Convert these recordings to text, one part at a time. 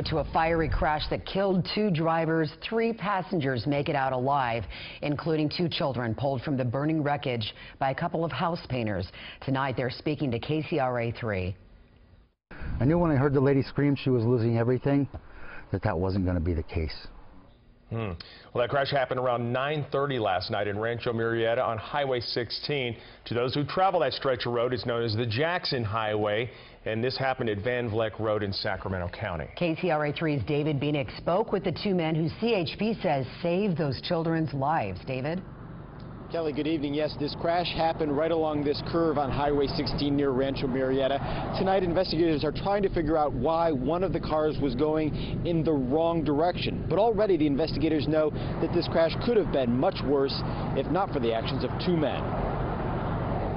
to a fiery crash that killed 2 drivers. 3 passengers make it out alive, including 2 children pulled from the burning wreckage by a couple of house painters. Tonight, they're speaking to KCRA 3. I knew when I heard the lady scream she was losing everything that wasn't going to be the case. Well, that crash happened around 9:30 last night in Rancho Murrieta on Highway 16. To those who travel that stretch of road, it's known as the Jackson Highway, and this happened at Van Vleck Road in Sacramento County. KCRA 3's David Bienick spoke with the 2 men who CHP says saved those children's lives. David? Kelly, good evening. Yes, this crash happened right along this curve on Highway 16 near Rancho Murrieta. Tonight, investigators are trying to figure out why one of the cars was going in the wrong direction. But already the investigators know that this crash could have been much worse if not for the actions of 2 men.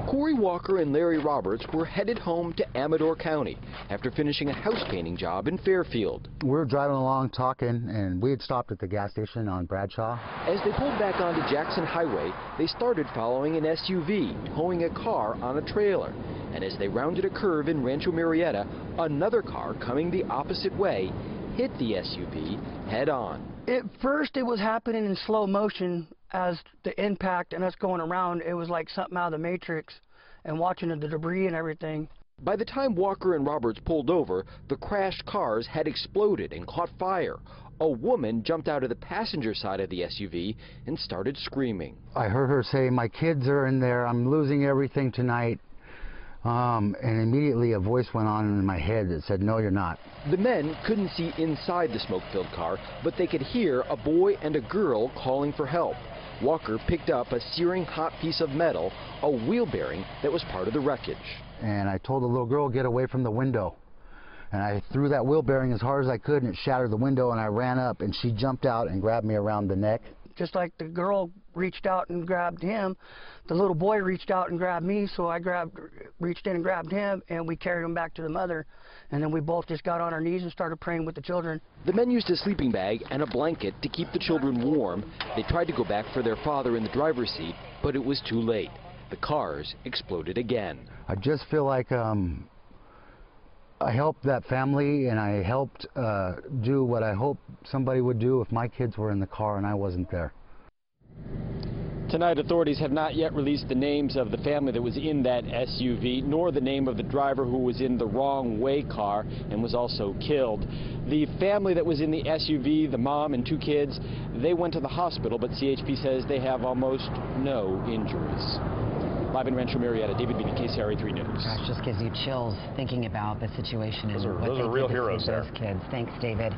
Corey Walker and Larry Roberts were headed home to Amador County after finishing a house painting job in Fairfield. We were driving along talking, and we had stopped at the gas station on Bradshaw. As they pulled back onto Jackson Highway, they started following an SUV, towing a car on a trailer. And as they rounded a curve in Rancho Murrieta, another car coming the opposite way hit the SUV head-on. At first, it was happening in slow motion. As the impact and us going around, it was like something out of the Matrix, and watching the debris and everything. By the time Walker and Roberts pulled over, the crashed cars had exploded and caught fire. A woman jumped out of the passenger side of the SUV and started screaming. I heard her say, "My kids are in there, I'm losing everything tonight." And immediately a voice went on in my head that said, "No, you're not." The men couldn't see inside the smoke-filled car, but they could hear a boy and a girl calling for help. Walker picked up a searing hot piece of metal, a wheel bearing that was part of the wreckage. And I told the little girl, "Get away from the window." And I threw that wheel bearing as hard as I could, and it shattered the window, and I ran up, and she jumped out and grabbed me around the neck. Just like the girl reached out and grabbed him, the little boy reached out and grabbed me, so I reached in and grabbed him, and we carried him back to the mother. And then we both just got on our knees and started praying with the children. The men used a sleeping bag and a blanket to keep the children warm. They tried to go back for their father in the driver's seat, but it was too late. The cars exploded again. I just feel like I helped that family, and I helped do what I hoped somebody would do if my kids were in the car and I wasn't there. Tonight, authorities have not yet released the names of the family that was in that SUV, nor the name of the driver who was in the wrong way car and was also killed. The family that was in the SUV, the mom and 2 kids, they went to the hospital, but CHP says they have almost no injuries. Live in Rancho Murrieta, David Bienick, KCRA 3 News. Gosh, just gives you chills thinking about the situation and Those are real heroes there. Those kids. Thanks, David.